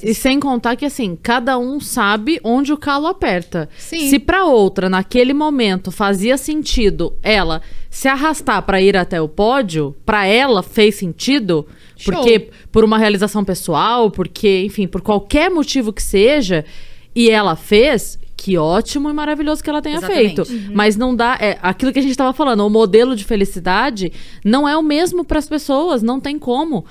E sem contar que, assim, cada um sabe onde o calo aperta. Sim. Se pra outra, naquele momento, fazia sentido ela se arrastar pra ir até o pódio, pra ela fez sentido, Show. porque por uma realização pessoal, porque, enfim, por qualquer motivo que seja, e ela fez, que ótimo e maravilhoso que ela tenha Exatamente. feito. Mas não dá... aquilo que a gente estava falando, o modelo de felicidade não é o mesmo para as pessoas, não tem como.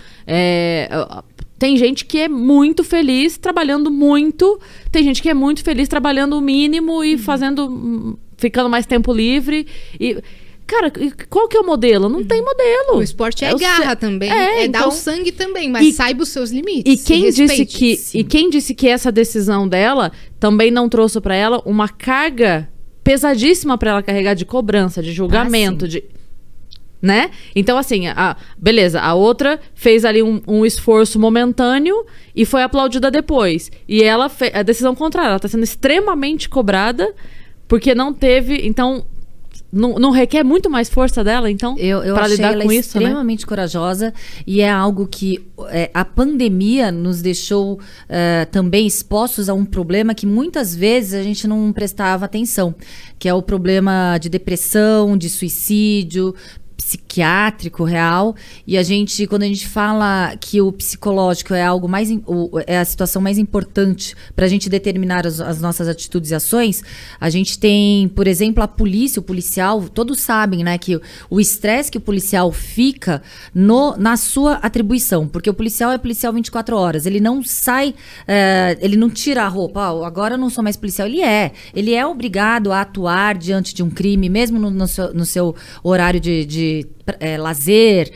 Tem gente que é muito feliz trabalhando muito, tem gente que é muito feliz trabalhando o mínimo e ficando mais tempo livre. Cara, qual que é o modelo? Não tem modelo. O esporte é garra também. Dar o sangue também, mas saiba os seus limites. E quem disse que essa decisão dela também não trouxe pra ela uma carga pesadíssima pra ela carregar de cobrança, de julgamento, né? Então, assim, beleza, a outra fez ali um esforço momentâneo e foi aplaudida depois. E ela fez a decisão contrária, ela tá sendo extremamente cobrada porque não teve, então... Não requer muito mais força dela, então, para lidar com ela isso, né? extremamente corajosa, e é algo que a pandemia nos deixou também expostos a um problema que muitas vezes a gente não prestava atenção, que é o problema de depressão, de suicídio psiquiátrico real. E quando a gente fala que o psicológico é algo mais é a situação mais importante para a gente determinar as nossas atitudes e ações, a gente tem, por exemplo, a polícia, o policial, todos sabem, né, que o estresse que o policial fica na sua atribuição, porque o policial é policial 24 horas, ele não sai, ele não tira a roupa, agora eu não sou mais policial, ele é obrigado a atuar diante de um crime, mesmo no seu horário de lazer,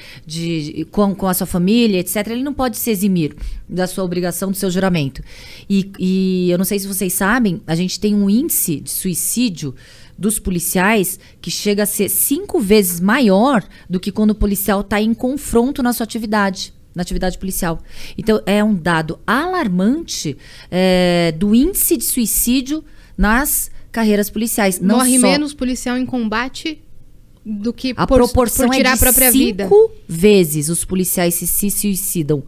com a sua família, etc. Ele não pode se eximir da sua obrigação, do seu juramento. E eu não sei se vocês sabem, a gente tem um índice de suicídio dos policiais que chega a ser 5 vezes maior do que quando o policial está em confronto na sua atividade. Na atividade policial. Então, é um dado alarmante do índice de suicídio nas carreiras policiais. Morre menos policial em combate do que a proporção por tirar é de a própria vida. 5 vezes os policiais se suicidam.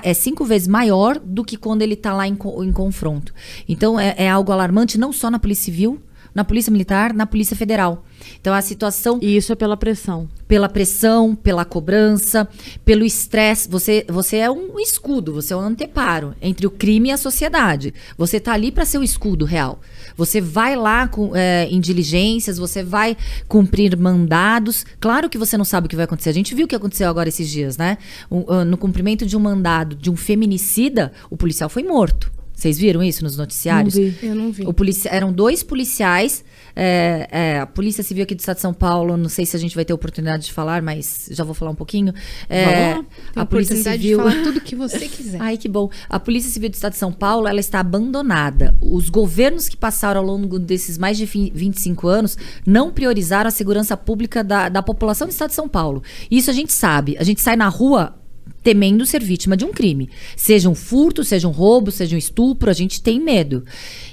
É 5 vezes maior do que quando ele está lá em confronto. Então, é algo alarmante não só na Polícia Civil, na Polícia Militar, na Polícia Federal. Então, a situação... E isso é pela pressão. Pela pressão, pela cobrança, pelo estresse. Você é um escudo, você é um anteparo entre o crime e a sociedade. Você está ali para ser o escudo real. Você vai lá em diligências, você vai cumprir mandados. Claro que você não sabe o que vai acontecer. A gente viu o que aconteceu agora esses dias, né? No cumprimento de um mandado de um feminicida, o policial foi morto. Vocês viram isso nos noticiários? Não vi. Eu não vi. Eram 2 policiais. A Polícia Civil aqui do Estado de São Paulo, não sei se a gente vai ter oportunidade de falar, mas já vou falar um pouquinho. A Polícia Civil... de falar tudo que você quiser. Ai, que bom. A Polícia Civil do Estado de São Paulo, ela está abandonada. Os governos que passaram ao longo desses mais de 25 anos não priorizaram a segurança pública da população do Estado de São Paulo. Isso a gente sabe. A gente sai na rua temendo ser vítima de um crime. Seja um furto, seja um roubo, seja um estupro, a gente tem medo.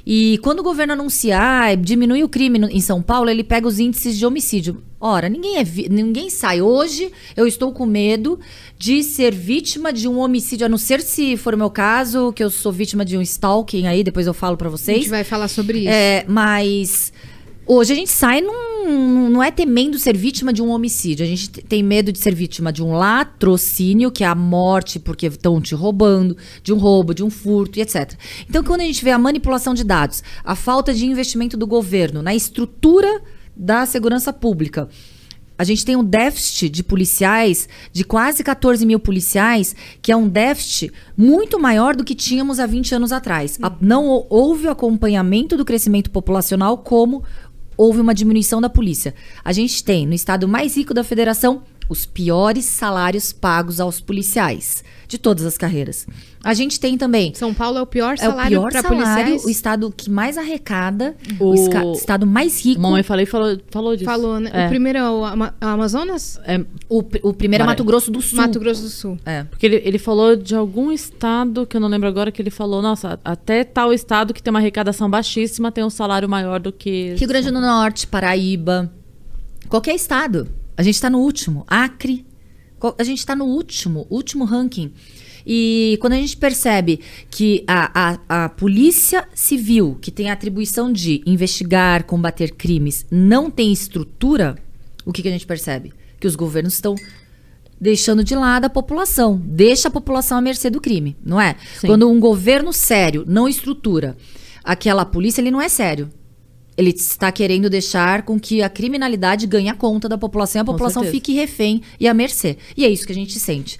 E quando o governo anuncia, diminui o crime em São Paulo, ele pega os índices de homicídio. Ora, ninguém sai. Hoje eu estou com medo de ser vítima de um homicídio, a não ser se for o meu caso, que eu sou vítima de um stalking aí, depois eu falo pra vocês. A gente vai falar sobre isso. Mas... hoje a gente sai, não é temendo ser vítima de um homicídio. A gente tem medo de ser vítima de um latrocínio, que é a morte porque estão te roubando, de um roubo, de um furto e etc. Então, quando a gente vê a manipulação de dados, a falta de investimento do governo na estrutura da segurança pública, a gente tem um déficit de policiais, de quase 14 mil policiais, que é um déficit muito maior do que tínhamos há 20 anos atrás. Não houve acompanhamento do crescimento populacional como houve uma diminuição da polícia. A gente tem, no estado mais rico da federação, os piores salários pagos aos policiais, de todas as carreiras. A gente tem também... São Paulo é o pior salário para policiais? O estado que mais arrecada, o estado mais rico... Mamãe falou disso. Falou, né? O primeiro é o Amazonas? O primeiro é Mato Grosso do Sul. Mato Grosso do Sul. Porque ele falou de algum estado, que eu não lembro agora, que ele falou, nossa, até tal estado que tem uma arrecadação baixíssima tem um salário maior do que... Rio Grande do Norte, Paraíba, qualquer estado. A gente está no último. Acre, a gente está no último ranking. E quando a gente percebe que a polícia civil, que tem a atribuição de investigar, combater crimes, não tem estrutura, o que a gente percebe? Que os governos estão deixando de lado a população. Deixa a população à mercê do crime, não é? Sim. Quando um governo sério não estrutura aquela polícia, ele não é sério. Ele está querendo deixar com que a criminalidade ganhe a conta da população e a população fique refém e à mercê. E é isso que a gente sente.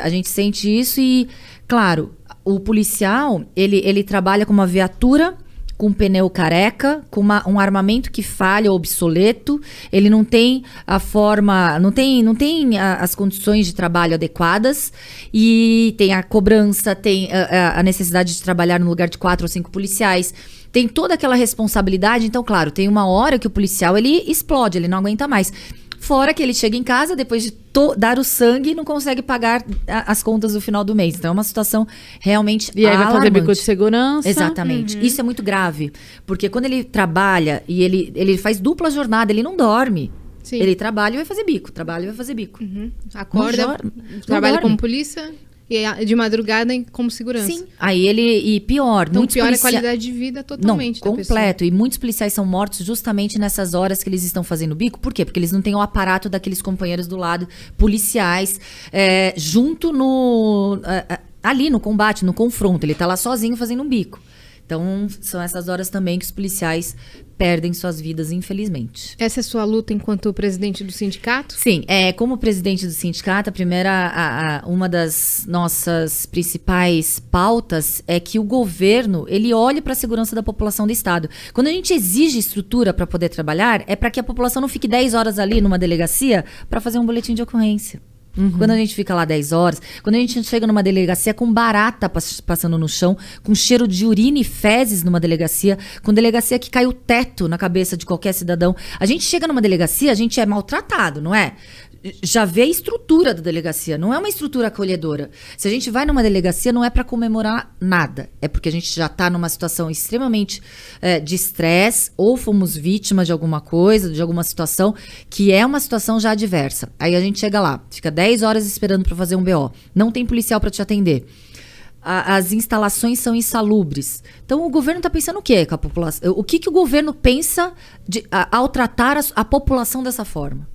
A gente sente isso e, claro, o policial, ele trabalha com uma viatura, com um pneu careca, com um armamento que falha ou obsoleto. Ele não tem a forma, não tem as condições de trabalho adequadas e tem a cobrança, tem a necessidade de trabalhar no lugar de 4 ou 5 policiais. Tem toda aquela responsabilidade. Então, claro, tem uma hora que o policial, ele explode, ele não aguenta mais. Fora que ele chega em casa, depois de dar o sangue, e não consegue pagar as contas no final do mês. Então, é uma situação realmente alarmante. E aí vai fazer bico de segurança. Exatamente. Isso é muito grave. Porque quando ele trabalha e ele faz dupla jornada, ele não dorme. Sim. Ele trabalha e vai fazer bico. Trabalha e vai fazer bico. Acorda, trabalha como polícia... E de madrugada como segurança. Sim. Aí e pior. Então pior a qualidade de vida totalmente da completo. pessoa. E muitos policiais são mortos justamente nessas horas que eles estão fazendo bico. Por quê? Porque eles não têm o aparato daqueles companheiros do lado, policiais, junto ali no combate, no confronto. Ele tá lá sozinho fazendo um bico. Então, são essas horas também que os policiais perdem suas vidas, infelizmente. Essa é a sua luta enquanto presidente do sindicato? Sim, como presidente do sindicato, uma das nossas principais pautas é que o governo, ele olhe para a segurança da população do Estado. Quando a gente exige estrutura para poder trabalhar, é para que a população não fique 10 horas ali numa delegacia para fazer um boletim de ocorrência. Quando a gente fica lá 10 horas, quando a gente chega numa delegacia com barata passando no chão, com cheiro de urina e fezes numa delegacia, com delegacia que cai o teto na cabeça de qualquer cidadão. A gente chega numa delegacia, a gente é maltratado, não é? Já vê a estrutura da delegacia, não é uma estrutura acolhedora. Se a gente vai numa delegacia, não é para comemorar nada. É porque a gente já está numa situação extremamente de estresse, ou fomos vítimas de alguma coisa, de alguma situação, que é uma situação já adversa. Aí a gente chega lá, fica 10 horas esperando para fazer um BO. Não tem policial para te atender. As instalações são insalubres. Então, o governo está pensando o quê com a população? O que o governo pensa ao tratar a população dessa forma?